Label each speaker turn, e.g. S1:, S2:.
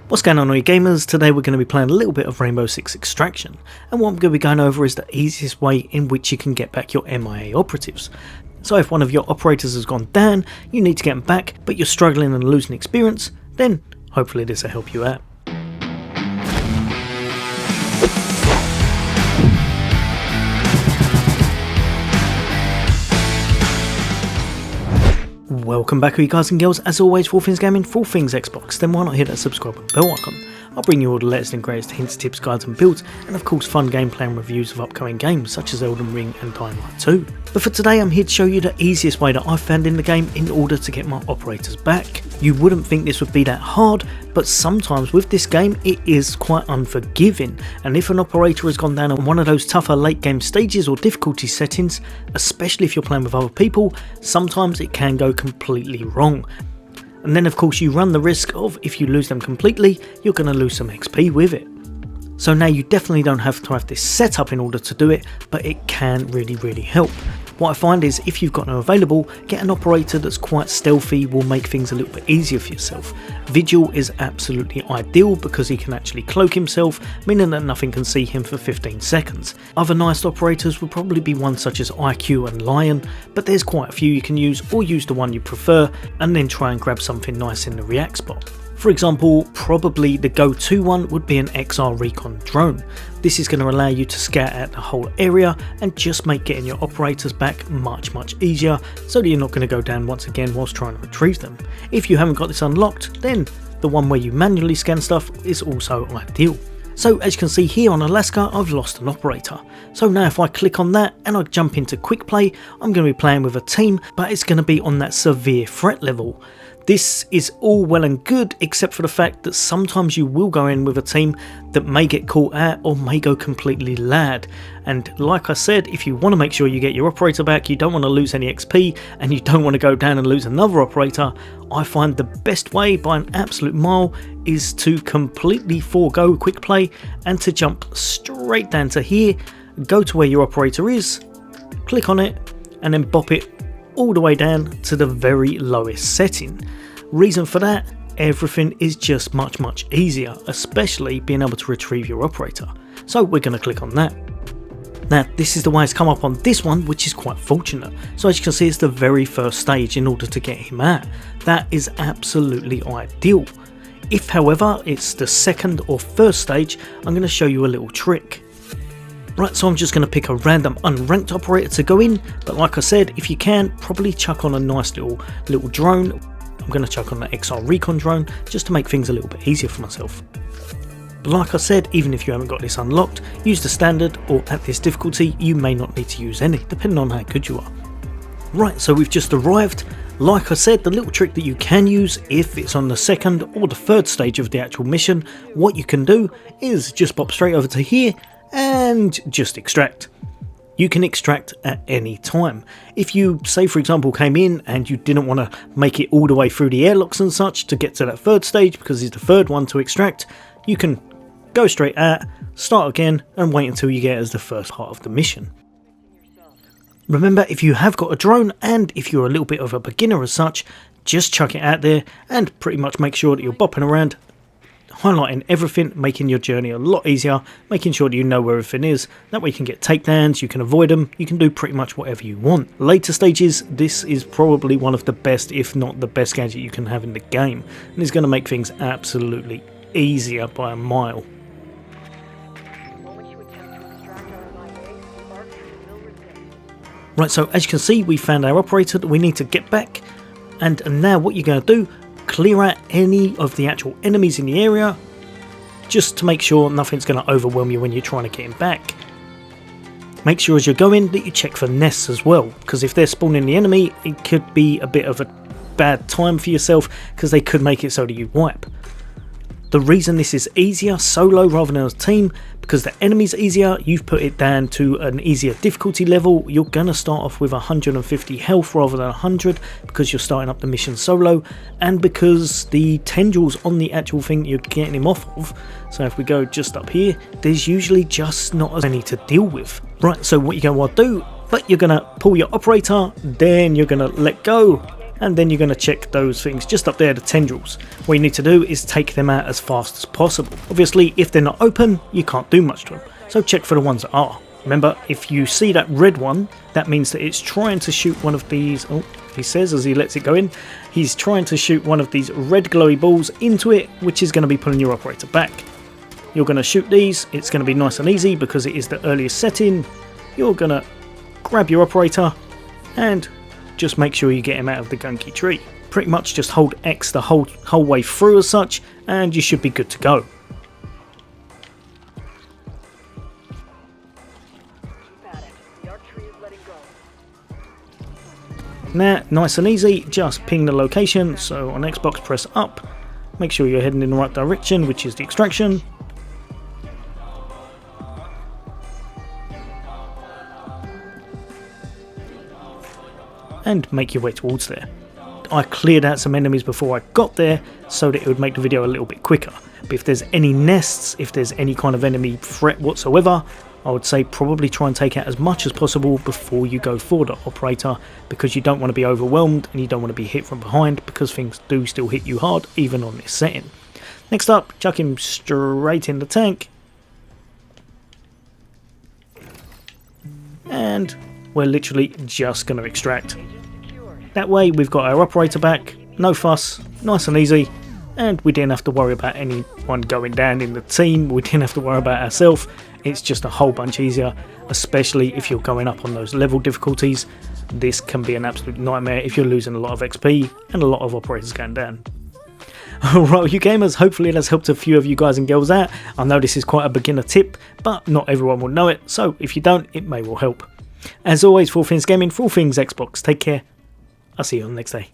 S1: What's going on, all you gamers? Today we're going to be playing a little bit of Rainbow Six Extraction, and what I'm going to be going over is the easiest way in which you can get back your MIA operatives. So if one of your operators has gone down, you need to get them back, but you're struggling and losing experience, then hopefully this will help you out. Welcome back, all you guys and girls. As always, for all things gaming, for all things Xbox, then why not hit that subscribe and bell icon? I'll bring you all the latest and greatest hints, tips, guides and builds, and of course fun gameplay and reviews of upcoming games such as Elden Ring and Dying Light 2. But for today I'm here to show you the easiest way that I've found in the game in order to get my operators back. You wouldn't think this would be that hard, but sometimes with this game it is quite unforgiving, and if an operator has gone down on one of those tougher late game stages or difficulty settings, especially if you're playing with other people, sometimes it can go completely wrong. And then of course you run the risk of, if you lose them completely, you're going to lose some XP with it. So now you definitely don't have to have this set up in order to do it, but it can really help. What I find is if you've got them available, get an operator that's quite stealthy will make things a little bit easier for yourself. Vigil is absolutely ideal because he can actually cloak himself, meaning that nothing can see him for 15 seconds. Other nice operators would probably be ones such as IQ and Lion, but there's quite a few you can use, or use the one you prefer and then try and grab something nice in the react spot. For example, probably the go-to one would be an XR Recon drone. This is going to allow you to scout out the whole area and just make getting your operators back much easier, so that you're not going to go down once again whilst trying to retrieve them. If you haven't got this unlocked, then the one where you manually scan stuff is also ideal. So as you can see here on Alaska, I've lost an operator. So now if I click on that and I jump into quick play, I'm going to be playing with a team, but it's going to be on that severe threat level. This is all well and good, except for the fact that sometimes you will go in with a team that may get caught out or may go completely lad. And like I said, if you want to make sure you get your operator back, you don't want to lose any XP, and you don't want to go down and lose another operator, I find the best way by an absolute mile is to completely forego quick play and to jump straight down to here, go to where your operator is, click on it, and then bop it all the way down to the very lowest setting. Reason for that? Everything is just much easier, especially being able to retrieve your operator. So we're going to click on that. Now this is the way it's come up on this one, which is quite fortunate. So as you can see, it's the very first stage in order to get him out. That is absolutely ideal. If however it's the second or first stage, I'm going to show you a little trick. Right, so I'm just going to pick a random unranked operator to go in, but like I said, if you can, probably chuck on a nice little drone. I'm going to chuck on the XR Recon drone just to make things a little bit easier for myself. But like I said, even if you haven't got this unlocked, use the standard, or at this difficulty you may not need to use any, depending on how good you are. Right, so we've just arrived. Like I said, the little trick that you can use if it's on the second or the third stage of the actual mission, what you can do is just pop straight over to here and just extract. You can extract at any time. If you, say for example, came in and you didn't want to make it all the way through the airlocks and such to get to that third stage because it's the third one to extract, you can go straight out, start again and wait until you get as the first part of the mission. Remember, if you have got a drone and if you're a little bit of a beginner as such, just chuck it out there and pretty much make sure that you're bopping around, highlighting everything, making your journey a lot easier, making sure that you know where everything is. That way you can get takedowns, you can avoid them, you can do pretty much whatever you want. Later stages, this is probably one of the best, if not the best gadget you can have in the game, and it's going to make things absolutely easier by a mile. Right, so as you can see, we found our operator that we need to get back, and now what you're going to do, clear out any of the actual enemies in the area just to make sure nothing's going to overwhelm you when you're trying to get him back. Make sure as you're going that you check for nests as well, because if they're spawning the enemy, it could be a bit of a bad time for yourself because they could make it so that you wipe. The reason this is easier solo rather than as a team, because the enemy's easier, you've put it down to an easier difficulty level. You're going to start off with 150 health rather than 100 because you're starting up the mission solo, and because the tendrils on the actual thing you're getting him off of, so if we go just up here, there's usually just not as many to deal with. Right, so what you're going to want to do, but you're going to pull your operator, then you're going to let go, and then you're going to check those things just up there, the tendrils. What you need to do is take them out as fast as possible. Obviously, if they're not open, you can't do much to them, so check for the ones that are. Remember, if you see that red one, that means that it's trying to shoot one of these, oh, he says as he lets it go in, he's trying to shoot one of these red glowy balls into it, which is going to be pulling your operator back. You're going to shoot these, it's going to be nice and easy because it is the earliest setting. You're going to grab your operator and just make sure you get him out of the gunky tree. Pretty much just hold X the whole way through as such, and you should be good to go. Now, nice and easy, just ping the location, so on Xbox press up, make sure you're heading in the right direction, which is the extraction. And make your way towards there. I cleared out some enemies before I got there so that it would make the video a little bit quicker. But if there's any nests, if there's any kind of enemy threat whatsoever, I would say probably try and take out as much as possible before you go for the operator, because you don't want to be overwhelmed and you don't want to be hit from behind, because things do still hit you hard even on this setting. Next up, chuck him straight in the tank. And we're literally just going to extract. That way we've got our operator back, no fuss, nice and easy, and we didn't have to worry about anyone going down in the team, we didn't have to worry about ourselves. It's just a whole bunch easier, especially if you're going up on those level difficulties. This can be an absolute nightmare if you're losing a lot of XP and a lot of operators going down. Alright, you gamers, hopefully that's helped a few of you guys and girls out. I know this is quite a beginner tip, but not everyone will know it, so if you don't, it may well help. As always, for all things gaming, for all things Xbox, take care. I'll see you on the next day.